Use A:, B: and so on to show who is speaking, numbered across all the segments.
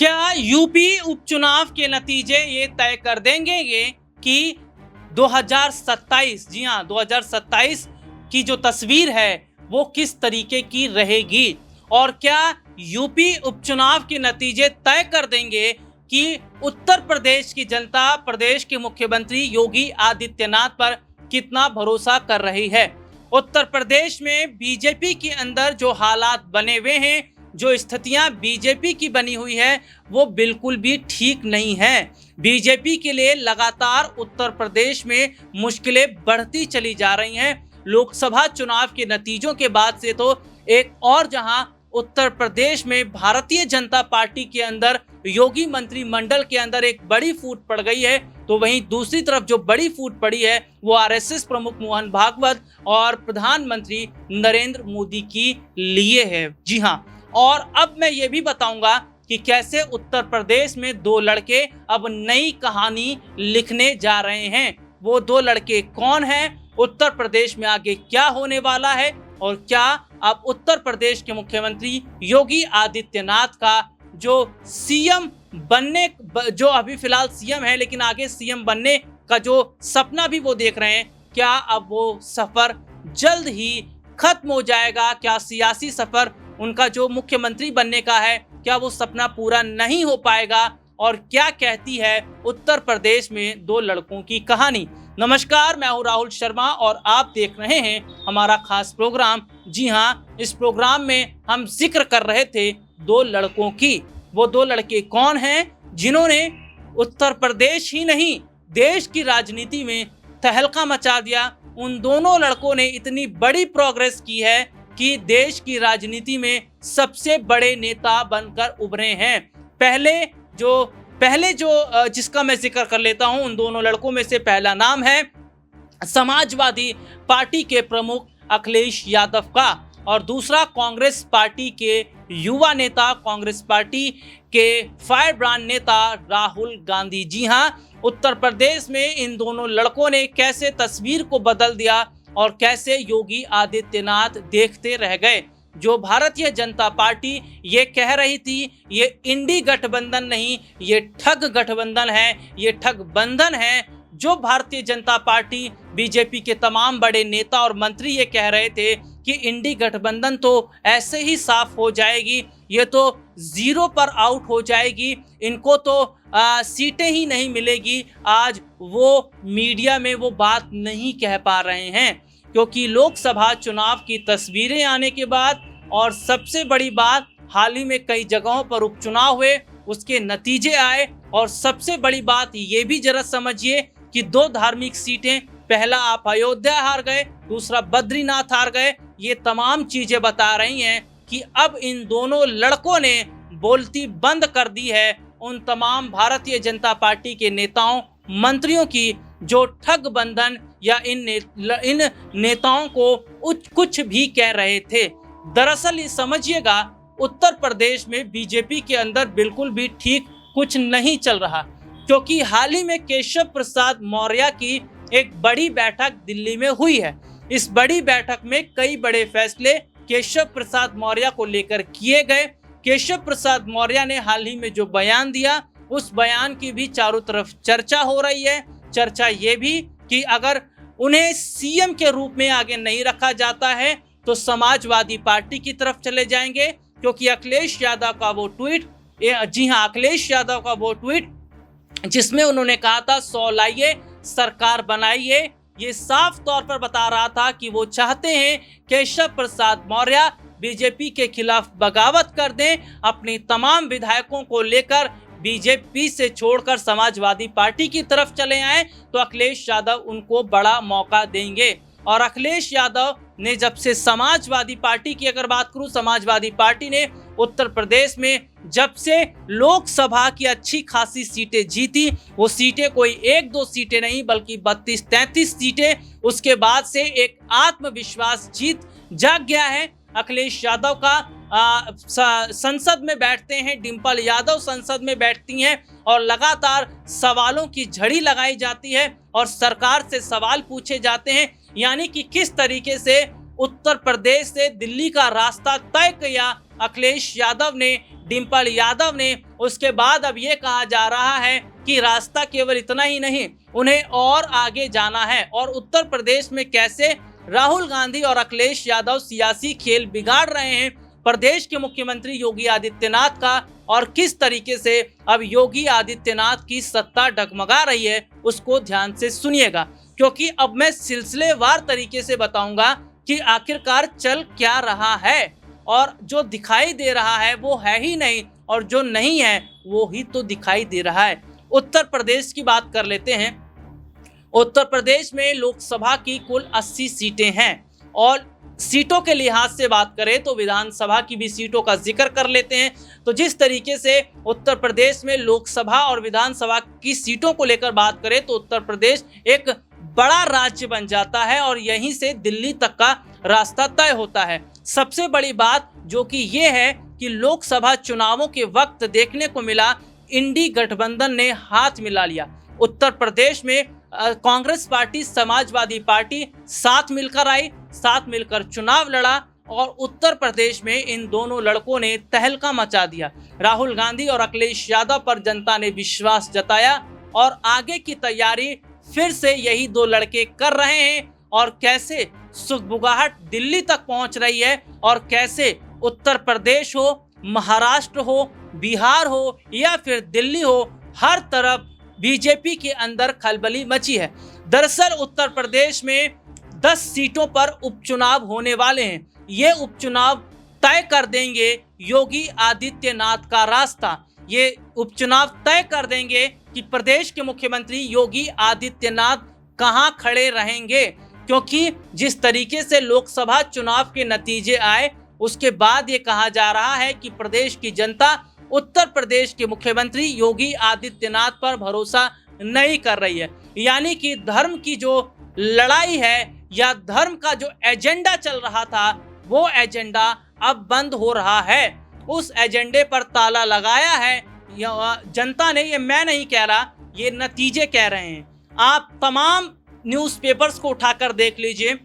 A: क्या यूपी उपचुनाव के नतीजे ये तय कर देंगे कि 2027, जी हाँ 2027 की जो तस्वीर है वो किस तरीके की रहेगी? और क्या यूपी उपचुनाव के नतीजे तय कर देंगे कि उत्तर प्रदेश की जनता प्रदेश के मुख्यमंत्री योगी आदित्यनाथ पर कितना भरोसा कर रही है? उत्तर प्रदेश में बीजेपी के अंदर जो हालात बने हुए हैं, जो स्थितियां बीजेपी की बनी हुई है, वो बिल्कुल भी ठीक नहीं है। बीजेपी के लिए लगातार उत्तर प्रदेश में मुश्किलें बढ़ती चली जा रही हैं। लोकसभा चुनाव के नतीजों के बाद से तो एक और जहां उत्तर प्रदेश में भारतीय जनता पार्टी के अंदर योगी मंत्रिमंडल के अंदर एक बड़ी फूट पड़ गई है, तो वहीं दूसरी तरफ जो बड़ी फूट पड़ी है वो आरएसएस प्रमुख मोहन भागवत और प्रधानमंत्री नरेंद्र मोदी की लिए है। जी हाँ, और अब मैं ये भी बताऊंगा कि कैसे उत्तर प्रदेश में दो लड़के अब नई कहानी लिखने जा रहे हैं। वो दो लड़के कौन हैं, उत्तर प्रदेश में आगे क्या होने वाला है, और क्या अब उत्तर प्रदेश के मुख्यमंत्री योगी आदित्यनाथ का जो सीएम बनने, जो अभी फिलहाल सीएम है लेकिन आगे सीएम बनने का जो सपना भी वो देख रहे हैं, क्या अब वो सफर जल्द ही खत्म हो जाएगा? क्या सियासी सफर उनका जो मुख्यमंत्री बनने का है, क्या वो सपना पूरा नहीं हो पाएगा? और क्या कहती है उत्तर प्रदेश में दो लड़कों की कहानी? नमस्कार, मैं हूं राहुल शर्मा और आप देख रहे हैं हमारा खास प्रोग्राम। जी हां, इस प्रोग्राम में हम जिक्र कर रहे थे दो लड़कों की। वो दो लड़के कौन हैं जिन्होंने उत्तर प्रदेश ही नहीं देश की राजनीति में तहलका मचा दिया? उन दोनों लड़कों ने इतनी बड़ी प्रोग्रेस की है कि देश की राजनीति में सबसे बड़े नेता बनकर उभरे हैं। पहले जो जिसका मैं जिक्र कर लेता हूं, उन दोनों लड़कों में से पहला नाम है समाजवादी पार्टी के प्रमुख अखिलेश यादव का, और दूसरा कांग्रेस पार्टी के युवा नेता, कांग्रेस पार्टी के फायर ब्रांड नेता राहुल गांधी। जी हां, उत्तर प्रदेश में इन दोनों लड़कों ने कैसे तस्वीर को बदल दिया और कैसे योगी आदित्यनाथ देखते रह गए। जो भारतीय जनता पार्टी ये कह रही थी ये इंडी गठबंधन नहीं, ये ठग गठबंधन है, ये ठग बंधन है। जो भारतीय जनता पार्टी बीजेपी के तमाम बड़े नेता और मंत्री ये कह रहे थे कि इंडी गठबंधन तो ऐसे ही साफ हो जाएगी, ये तो जीरो पर आउट हो जाएगी, इनको तो सीटें ही नहीं मिलेगी, आज वो मीडिया में वो बात नहीं कह पा रहे हैं, क्योंकि लोकसभा चुनाव की तस्वीरें आने के बाद और सबसे बड़ी बात, हाल ही में कई जगहों पर उपचुनाव हुए, उसके नतीजे आए, और सबसे बड़ी बात ये भी जरा समझिए कि दो धार्मिक सीटें, पहला आप अयोध्या हार गए, दूसरा बद्रीनाथ हार गए। ये तमाम चीजें बता रही हैं कि अब इन दोनों लड़कों ने बोलती बंद कर दी है उन तमाम भारतीय जनता पार्टी के नेताओं मंत्रियों की जो ठग बंधन या इन नेताओं को कुछ भी कह रहे थे। दरअसल ये समझिएगा, उत्तर प्रदेश में बीजेपी के अंदर बिल्कुल भी ठीक कुछ नहीं चल रहा, क्योंकि हाल ही में केशव प्रसाद मौर्य की एक बड़ी बैठक दिल्ली में हुई है। इस बड़ी बैठक में कई बड़े फैसले केशव प्रसाद मौर्य को लेकर किए गए। केशव प्रसाद मौर्य ने हाल ही में जो बयान दिया, उस बयान की भी चारों तरफ चर्चा हो रही है। चर्चा ये भी कि अगर उन्हें सीएम के रूप में आगे नहीं रखा जाता है तो समाजवादी पार्टी की तरफ चले जाएंगे, क्योंकि अखिलेश यादव का वो ट्वीट, जी हाँ, अखिलेश यादव का वो ट्वीट जिसमें उन्होंने कहा था 100 लाइए सरकार बनाइए, ये साफ तौर पर बता रहा था कि वो चाहते हैं केशव प्रसाद मौर्य बीजेपी के खिलाफ बगावत कर दें, अपने तमाम विधायकों को लेकर बीजेपी से छोड़कर समाजवादी पार्टी की तरफ चले आए तो अखिलेश यादव उनको बड़ा मौका देंगे। और अखिलेश यादव ने जब से समाजवादी पार्टी की अगर बात करूं, समाजवादी पार्टी ने उत्तर प्रदेश में जब से लोकसभा की अच्छी खासी सीटें जीती, वो सीटें कोई एक दो सीटें नहीं बल्कि 32-33 सीटें, उसके बाद से एक आत्मविश्वास जीत जाग गया है। अखिलेश यादव का संसद में बैठते हैं, डिंपल यादव संसद में बैठती हैं और लगातार सवालों की झड़ी लगाई जाती है और सरकार से सवाल पूछे जाते हैं, यानी कि किस तरीके से उत्तर प्रदेश से दिल्ली का रास्ता तय किया अखिलेश यादव ने, डिम्पल यादव ने, उसके बाद अब ये कहा जा रहा है कि रास्ता केवल इतना ही नहीं, उन्हें और आगे जाना है। और उत्तर प्रदेश में कैसे राहुल गांधी और अखिलेश यादव सियासी खेल बिगाड़ रहे हैं प्रदेश के मुख्यमंत्री योगी आदित्यनाथ का, और किस तरीके से अब योगी आदित्यनाथ की सत्ता डगमगा रही है, उसको ध्यान से सुनिएगा, क्योंकि अब मैं सिलसिलेवार तरीके से बताऊंगा कि आखिरकार चल क्या रहा है। और जो दिखाई दे रहा है वो है ही नहीं, और जो नहीं है वो ही तो दिखाई दे रहा है। उत्तर प्रदेश की बात कर लेते हैं। उत्तर प्रदेश में लोकसभा की कुल 80 सीटें हैं, और सीटों के लिहाज से बात करें तो विधानसभा की भी सीटों का जिक्र कर लेते हैं। तो जिस तरीके से उत्तर प्रदेश में लोकसभा और विधानसभा की सीटों को लेकर बात करें तो उत्तर प्रदेश एक बड़ा राज्य बन जाता है, और यहीं से दिल्ली तक का रास्ता तय होता है। सबसे बड़ी बात जो कि ये है कि लोकसभा चुनावों के वक्त देखने को मिला, इंडी गठबंधन ने हाथ मिला लिया। उत्तर प्रदेश में कांग्रेस पार्टी, समाजवादी पार्टी साथ मिलकर आई, साथ मिलकर चुनाव लड़ा, और उत्तर प्रदेश में इन दोनों लड़कों ने तहलका मचा दिया। राहुल गांधी और अखिलेश यादव पर जनता ने विश्वास जताया, और आगे की तैयारी फिर से यही दो लड़के कर रहे हैं। और कैसे सुगबुगाहट दिल्ली तक पहुंच रही है, और कैसे उत्तर प्रदेश हो, महाराष्ट्र हो, बिहार हो या फिर दिल्ली हो, हर तरफ बीजेपी के अंदर खलबली मची है। दरअसल उत्तर प्रदेश में 10 सीटों पर उपचुनाव होने वाले हैं। ये उपचुनाव तय कर देंगे योगी आदित्यनाथ का रास्ता। ये उपचुनाव तय कर देंगे कि प्रदेश के मुख्यमंत्री योगी आदित्यनाथ कहां खड़े रहेंगे, क्योंकि जिस तरीके से लोकसभा चुनाव के नतीजे आए उसके बाद ये कहा जा रहा है कि प्रदेश की जनता उत्तर प्रदेश के मुख्यमंत्री योगी आदित्यनाथ पर भरोसा नहीं कर रही है। यानी कि धर्म की जो लड़ाई है या धर्म का जो एजेंडा चल रहा था वो एजेंडा अब बंद हो रहा है। उस एजेंडे पर ताला लगाया है जनता ने। ये मैं नहीं कह रहा, ये नतीजे कह रहे हैं। आप तमाम न्यूज़पेपर्स को उठाकर देख लीजिए,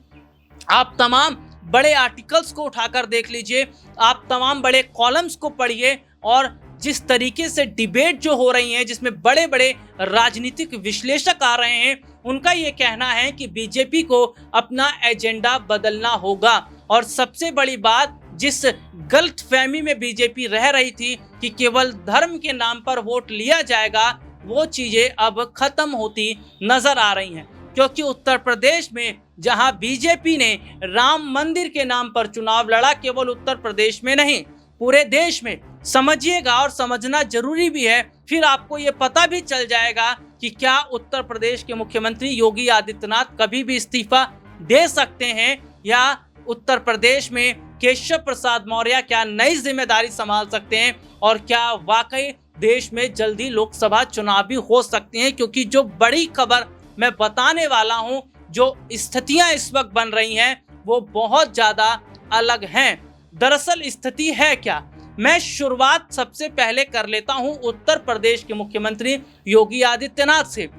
A: आप तमाम बड़े आर्टिकल्स को उठाकर देख लीजिए, आप तमाम बड़े कॉलम्स को पढ़िए, और जिस तरीके से डिबेट जो हो रही है जिसमें बड़े बड़े राजनीतिक विश्लेषक आ रहे हैं, उनका ये कहना है कि बीजेपी को अपना एजेंडा बदलना होगा। और सबसे बड़ी बात, जिस गलतफहमी में बीजेपी रह रही थी कि केवल धर्म के नाम पर वोट लिया जाएगा, वो चीजें अब खत्म होती नजर आ रही हैं। क्योंकि उत्तर प्रदेश में जहां बीजेपी ने राम मंदिर के नाम पर चुनाव लड़ा, केवल उत्तर प्रदेश में नहीं पूरे देश में, समझिएगा और समझना जरूरी भी है, फिर आपको ये पता भी चल जाएगा कि क्या उत्तर प्रदेश के मुख्यमंत्री योगी आदित्यनाथ कभी भी इस्तीफा दे सकते हैं, या उत्तर प्रदेश में केशव प्रसाद मौर्य क्या नई जिम्मेदारी संभाल सकते हैं, और क्या वाकई देश में जल्दी लोकसभा चुनाव भी हो सकते हैं। क्योंकि जो बड़ी खबर मैं बताने वाला हूं, जो स्थितियां इस वक्त बन रही हैं वो बहुत ज्यादा अलग हैं। दरअसल स्थिति है क्या, मैं शुरुआत सबसे पहले कर लेता हूं उत्तर प्रदेश के मुख्यमंत्री योगी आदित्यनाथ से।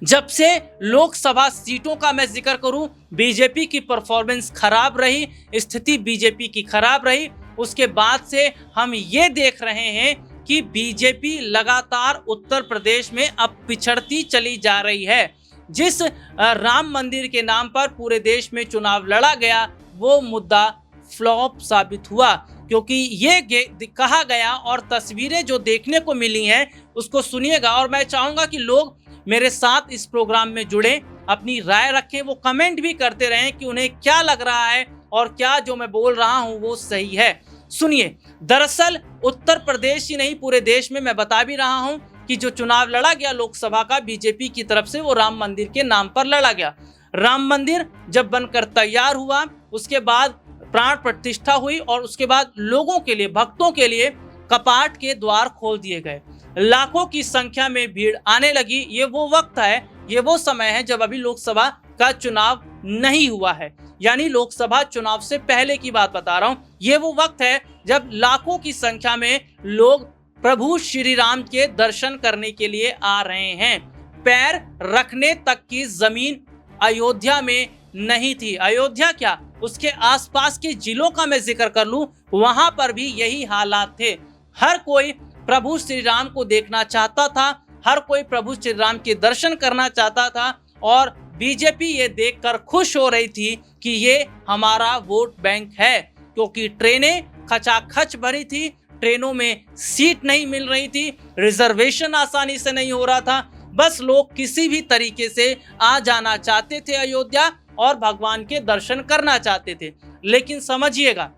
A: जब से लोकसभा सीटों का मैं जिक्र करूं, बीजेपी की परफॉर्मेंस खराब रही, स्थिति बीजेपी की खराब रही, उसके बाद से हम ये देख रहे हैं कि बीजेपी लगातार उत्तर प्रदेश में अब पिछड़ती चली जा रही है। जिस राम मंदिर के नाम पर पूरे देश में चुनाव लड़ा गया, वो मुद्दा फ्लॉप साबित हुआ, क्योंकि ये कहा गया और तस्वीरें जो देखने को मिली हैं उसको सुनिएगा। और मैं चाहूँगा कि लोग मेरे साथ इस प्रोग्राम में जुड़े, अपनी राय रखें, वो कमेंट भी करते रहें कि उन्हें क्या लग रहा है और क्या जो मैं बोल रहा हूँ वो सही है। सुनिए, दरअसल उत्तर प्रदेश ही नहीं पूरे देश में मैं बता भी रहा हूँ कि जो चुनाव लड़ा गया लोकसभा का बीजेपी की तरफ से, वो राम मंदिर के नाम पर लड़ा गया। राम मंदिर जब बनकर तैयार हुआ, उसके बाद प्राण प्रतिष्ठा हुई, और उसके बाद लोगों के लिए, भक्तों के लिए कपाट के द्वार खोल दिए गए। लाखों की संख्या में भीड़ आने लगी। ये वो वक्त है, ये वो समय है जब अभी लोकसभा का चुनाव नहीं हुआ है, यानी लोकसभा चुनाव से पहले की बात बता रहा हूँ। ये वो वक्त है जब लाखों की संख्या में लोग प्रभु श्री राम के दर्शन करने के लिए आ रहे हैं। पैर रखने तक की जमीन अयोध्या में नहीं थी। अयोध्या क्या, उसके आसपास के जिलों का मैं जिक्र कर लूं, वहां पर भी यही हालात थे। हर कोई प्रभु श्री राम को देखना चाहता था, हर कोई प्रभु श्री राम के दर्शन करना चाहता था और बीजेपी ये देखकर खुश हो रही थी कि ये हमारा वोट बैंक है, क्योंकि ट्रेनें खचाखच भरी थी, ट्रेनों में सीट नहीं मिल रही थी, रिजर्वेशन आसानी से नहीं हो रहा था। बस लोग किसी भी तरीके से आ जाना चाहते थे अयोध्या और भगवान के दर्शन करना चाहते थे। लेकिन समझिएगा,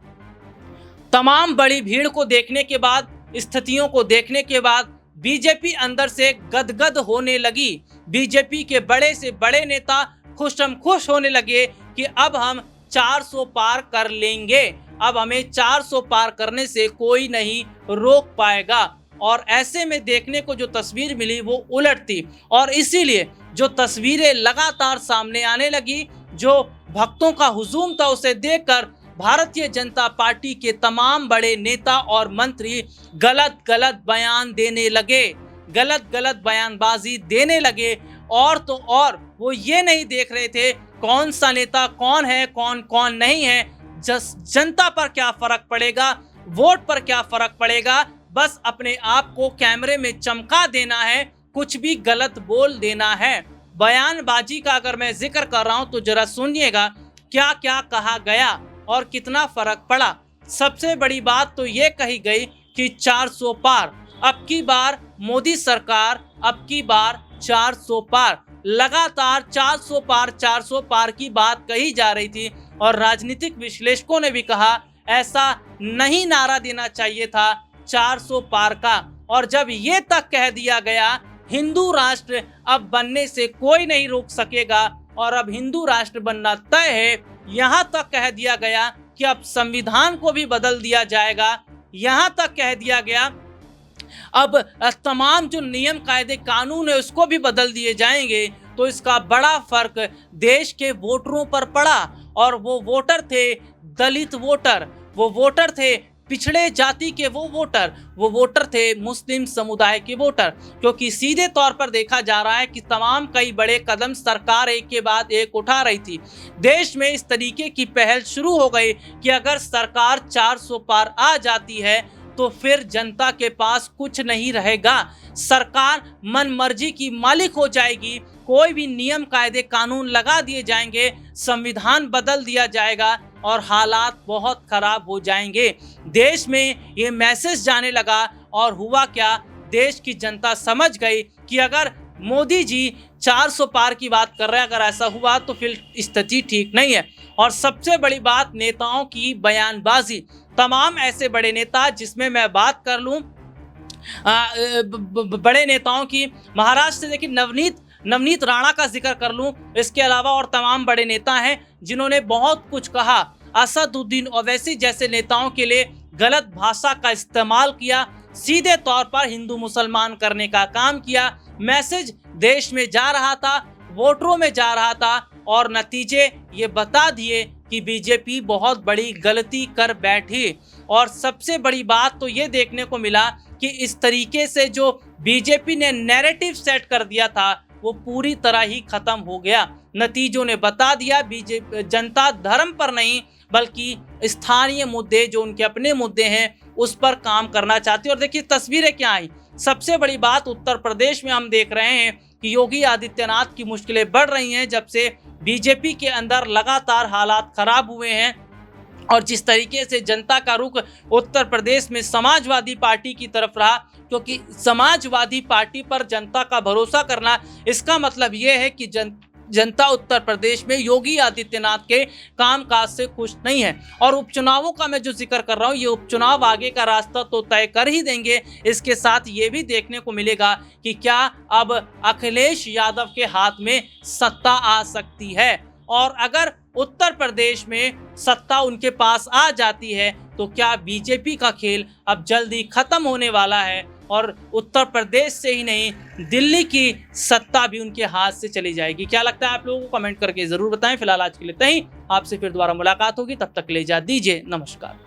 A: तमाम बड़ी भीड़ को देखने के बाद, स्थितियों को देखने के बाद बीजेपी अंदर से गदगद होने लगी। बीजेपी के बड़े से बड़े नेता खुश होने लगे कि अब हम 400 पार कर लेंगे, अब हमें 400 पार करने से कोई नहीं रोक पाएगा। और ऐसे में देखने को जो तस्वीर मिली वो उलट थी, और इसीलिए जो तस्वीरें लगातार सामने आने लगी, जो भक्तों का हुजूम था, उसे देखकर भारतीय जनता पार्टी के तमाम बड़े नेता और मंत्री गलत गलत बयान देने लगे, गलत गलत बयानबाजी देने लगे। और तो और वो ये नहीं देख रहे थे कौन सा नेता कौन है, कौन कौन नहीं है, जनता पर क्या फर्क पड़ेगा, वोट पर क्या फर्क पड़ेगा, बस अपने आप को कैमरे में चमका देना है, कुछ भी गलत बोल देना है। बयानबाजी का अगर मैं जिक्र कर रहा हूं तो जरा सुनिएगा क्या क्या कहा गया और कितना फर्क पड़ा। सबसे बड़ी बात तो ये कही गई कि 400 पार, अब की बार मोदी सरकार, अब की बार 400 पार, लगातार 400 पार की बात कही जा रही थी। और राजनीतिक विश्लेषकों ने भी कहा ऐसा नहीं नारा देना चाहिए था 400 पार का। और जब ये तक कह दिया गया हिंदू राष्ट्र अब बनने से कोई नहीं रोक सकेगा और अब हिंदू राष्ट्र बनना तय है, यहाँ तक कह दिया गया कि अब संविधान को भी बदल दिया जाएगा, यहाँ तक कह दिया गया अब तमाम जो नियम कायदे कानून है उसको भी बदल दिए जाएंगे, तो इसका बड़ा फर्क देश के वोटरों पर पड़ा। और वो वोटर थे दलित वोटर, वो वोटर थे पिछड़े जाति के, वो वोटर थे मुस्लिम समुदाय के वोटर। क्योंकि सीधे तौर पर देखा जा रहा है कि तमाम कई बड़े कदम सरकार एक के बाद एक उठा रही थी। देश में इस तरीके की पहल शुरू हो गई कि अगर सरकार 400 पार आ जाती है तो फिर जनता के पास कुछ नहीं रहेगा, सरकार मनमर्जी की मालिक हो जाएगी, कोई भी नियम कायदे कानून लगा दिए जाएंगे, संविधान बदल दिया जाएगा और हालात बहुत खराब हो जाएंगे। देश में ये मैसेज जाने लगा और हुआ क्या, देश की जनता समझ गई कि अगर मोदी जी 400 पार की बात कर रहे हैं, अगर ऐसा हुआ तो फिर स्थिति ठीक नहीं है। और सबसे बड़ी बात नेताओं की बयानबाजी, तमाम ऐसे बड़े नेता जिसमें मैं बात कर लूं बड़े नेताओं की, महाराष्ट्र से देखिए नवनीत राणा का जिक्र कर लूं, इसके अलावा और तमाम बड़े नेता हैं जिन्होंने बहुत कुछ कहा। असदुद्दीन ओवैसी जैसे नेताओं के लिए गलत भाषा का इस्तेमाल किया, सीधे तौर पर हिंदू मुसलमान करने का काम किया। मैसेज देश में जा रहा था, वोटरों में जा रहा था और नतीजे ये बता दिए कि बीजेपी बहुत बड़ी गलती कर बैठी। और सबसे बड़ी बात तो ये देखने को मिला कि इस तरीके से जो बीजेपी ने नैरेटिव सेट कर दिया था वो पूरी तरह ही खत्म हो गया। नतीजों ने बता दिया बीजेपी जनता धर्म पर नहीं बल्कि स्थानीय मुद्दे जो उनके अपने मुद्दे हैं उस पर काम करना चाहती है। और देखिए तस्वीरें क्या आई। सबसे बड़ी बात उत्तर प्रदेश में हम देख रहे हैं कि योगी आदित्यनाथ की मुश्किलें बढ़ रही हैं जब से बीजेपी के अंदर लगातार हालात खराब हुए हैं। और जिस तरीके से जनता का रुख उत्तर प्रदेश में समाजवादी पार्टी की तरफ रहा, क्योंकि समाजवादी पार्टी पर जनता का भरोसा करना, इसका मतलब ये है कि जनता उत्तर प्रदेश में योगी आदित्यनाथ के कामकाज से खुश नहीं है। और उपचुनावों का मैं जो जिक्र कर रहा हूँ, ये उपचुनाव आगे का रास्ता तो तय कर ही देंगे। इसके साथ ये भी देखने को मिलेगा कि क्या अब अखिलेश यादव के हाथ में सत्ता आ सकती है, और अगर उत्तर प्रदेश में सत्ता उनके पास आ जाती है तो क्या बीजेपी का खेल अब जल्दी खत्म होने वाला है और उत्तर प्रदेश से ही नहीं दिल्ली की सत्ता भी उनके हाथ से चली जाएगी। क्या लगता है आप लोगों को कमेंट करके जरूर बताएं। फिलहाल आज के लिए इतना ही, आपसे फिर दोबारा मुलाकात होगी, तब तक ले जा दीजिए, नमस्कार।